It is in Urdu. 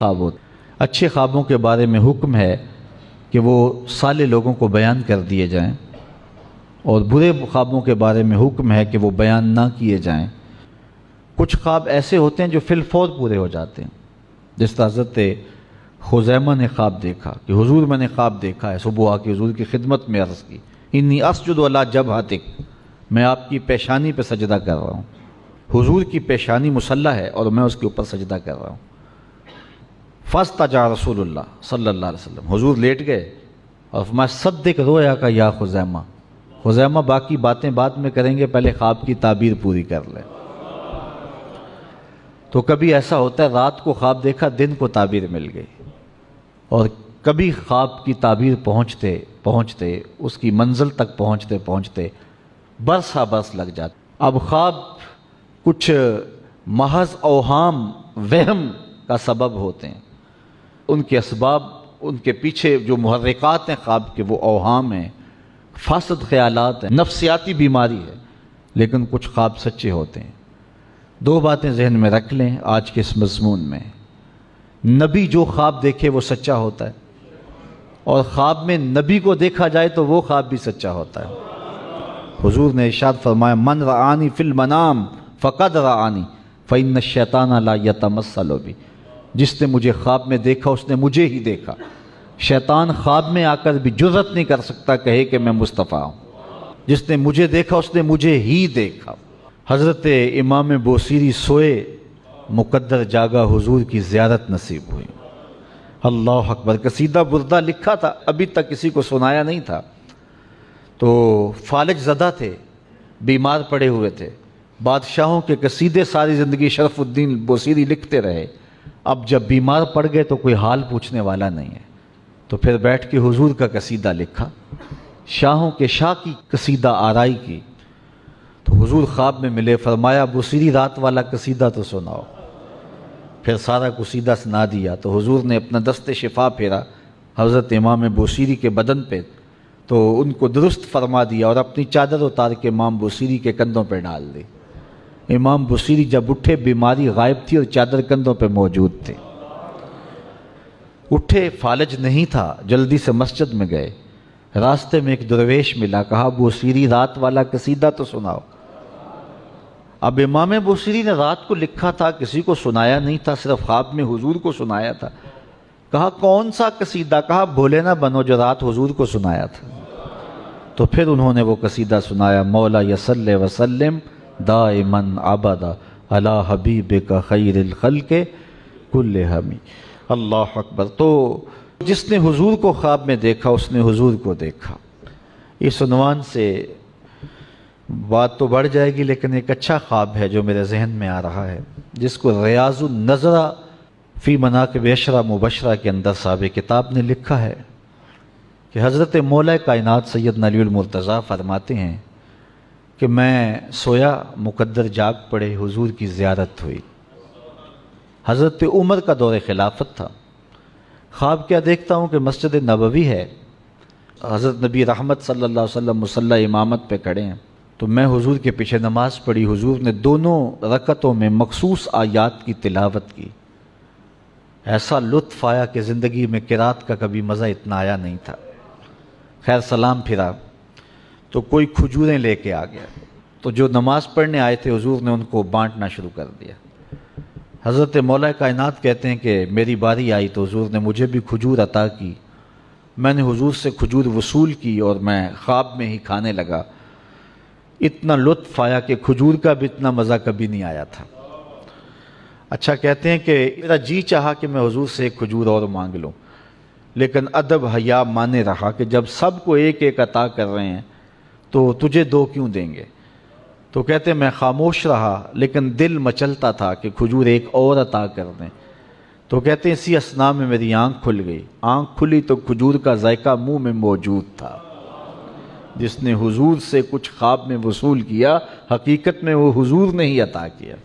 خواب اچھے خوابوں کے بارے میں حکم ہے کہ وہ صالح لوگوں کو بیان کر دیے جائیں، اور برے خوابوں کے بارے میں حکم ہے کہ وہ بیان نہ کیے جائیں۔ کچھ خواب ایسے ہوتے ہیں جو فی الفور پورے ہو جاتے ہیں، جس طرح حضرت خزیمہ نے خواب دیکھا کہ حضور میں نے خواب دیکھا ہے، صبح آ کے حضور کی خدمت میں عرض کی انی اسجد علی جبہتک، میں آپ کی پیشانی پہ سجدہ کر رہا ہوں۔ حضور کی پیشانی مصلی ہے اور میں اس کے اوپر سجدہ کر رہا ہوں۔ فاستجا رسول اللہ صلی اللہ علیہ وسلم، حضور لیٹ گئے اور فرمایا صدق رویا کا یا خزیمہ، خزیمہ باقی باتیں بعد میں کریں گے، پہلے خواب کی تعبیر پوری کر لیں۔ تو کبھی ایسا ہوتا ہے رات کو خواب دیکھا، دن کو تعبیر مل گئی، اور کبھی خواب کی تعبیر پہنچتے پہنچتے اس کی منزل تک پہنچتے پہنچتے برس ہا برس لگ جاتا۔ اب خواب کچھ محض اوہام وہم کا سبب ہوتے ہیں، ان کے اسباب، ان کے پیچھے جو محرکات ہیں خواب کے وہ اوہام ہیں، فاسد خیالات ہیں، نفسیاتی بیماری ہے، لیکن کچھ خواب سچے ہوتے ہیں۔ دو باتیں ذہن میں رکھ لیں آج کے اس مضمون میں، نبی جو خواب دیکھے وہ سچا ہوتا ہے، اور خواب میں نبی کو دیکھا جائے تو وہ خواب بھی سچا ہوتا ہے۔ حضور نے ارشاد فرمایا من رآنی فی المنام فقد رآنی فإن الشیطان لا یتمثل بی، جس نے مجھے خواب میں دیکھا اس نے مجھے ہی دیکھا۔ شیطان خواب میں آ کر بھی جرأت نہیں کر سکتا کہے کہ میں مصطفیٰ ہوں، جس نے مجھے دیکھا اس نے مجھے ہی دیکھا۔ حضرت امام بوصیری سوئے، مقدر جاگا، حضور کی زیارت نصیب ہوئی۔ اللہ اکبر، قصیدہ بردہ لکھا تھا، ابھی تک کسی کو سنایا نہیں تھا، تو فالج زدہ تھے، بیمار پڑے ہوئے تھے، بادشاہوں کے قصیدے ساری زندگی شرف الدین بوصیری لکھتے رہے، اب جب بیمار پڑ گئے تو کوئی حال پوچھنے والا نہیں ہے، تو پھر بیٹھ کے حضور کا قصیدہ لکھا، شاہوں کے شاہ کی قصیدہ آرائی کی۔ تو حضور خواب میں ملے، فرمایا بوصیری رات والا قصیدہ تو سناؤ۔ پھر سارا قصیدہ سنا دیا، تو حضور نے اپنا دست شفا پھیرا حضرت امام بوصیری کے بدن پہ، تو ان کو درست فرما دیا اور اپنی چادر اتار کے امام بوصیری کے کندھوں پہ ڈال دی۔ امام بوصیری جب اٹھے بیماری غائب تھی اور چادر کندھوں پہ موجود تھی۔ اٹھے، فالج نہیں تھا، جلدی سے مسجد میں گئے، راستے میں ایک درویش ملا، کہا بوصیری رات والا قصیدہ تو سناؤ۔ اب امام بوصیری نے رات کو لکھا تھا، کسی کو سنایا نہیں تھا، صرف خواب میں حضور کو سنایا تھا۔ کہا کون سا قصیدہ؟ کہا بھولے نہ بنو جو رات حضور کو سنایا تھا۔ تو پھر انہوں نے وہ قصیدہ سنایا، مولا یصلی وسلم دائما ابدا علی حبیبک خیر الخلق کلہم۔ اللہ اکبر۔ تو جس نے حضور کو خواب میں دیکھا اس نے حضور کو دیکھا۔ اس عنوان سے بات تو بڑھ جائے گی، لیکن ایک اچھا خواب ہے جو میرے ذہن میں آ رہا ہے، جس کو ریاض النظرہ فی مناقب عشرہ مبشرہ کے اندر صاحب کتاب نے لکھا ہے کہ حضرت مولا کائنات سیدنا علی المرتضیٰ فرماتے ہیں کہ میں سویا، مقدر جاگ پڑے، حضور کی زیارت ہوئی۔ حضرت عمر کا دور خلافت تھا۔ خواب کیا دیکھتا ہوں کہ مسجد نبوی ہے، حضرت نبی رحمت صلی اللہ علیہ وسلم مصلی امامت پہ کھڑے ہیں، تو میں حضور کے پیچھے نماز پڑھی، حضور نے دونوں رکعتوں میں مخصوص آیات کی تلاوت کی، ایسا لطف آیا کہ زندگی میں قرات کا کبھی مزہ اتنا آیا نہیں تھا۔ خیر سلام پھرا تو کوئی کھجوریں لے کے آ گیا، تو جو نماز پڑھنے آئے تھے حضور نے ان کو بانٹنا شروع کر دیا۔ حضرت مولا کائنات کہتے ہیں کہ میری باری آئی تو حضور نے مجھے بھی کھجور عطا کی، میں نے حضور سے کھجور وصول کی اور میں خواب میں ہی کھانے لگا، اتنا لطف آیا کہ کھجور کا بھی اتنا مزہ کبھی نہیں آیا تھا۔ اچھا کہتے ہیں کہ میرا جی چاہا کہ میں حضور سے ایک کھجور اور مانگ لوں، لیکن ادب حیا مانے رہا کہ جب سب کو ایک ایک عطا کر رہے ہیں تو تجھے دو کیوں دیں گے؟ تو کہتے ہیں میں خاموش رہا، لیکن دل مچلتا تھا کہ کھجور ایک اور عطا کر دیں۔ تو کہتے ہیں اسی اثناء میں میری آنکھ کھل گئی، آنکھ کھلی تو کھجور کا ذائقہ منہ میں موجود تھا۔ جس نے حضور سے کچھ خواب میں وصول کیا، حقیقت میں وہ حضور نے ہی عطا کیا۔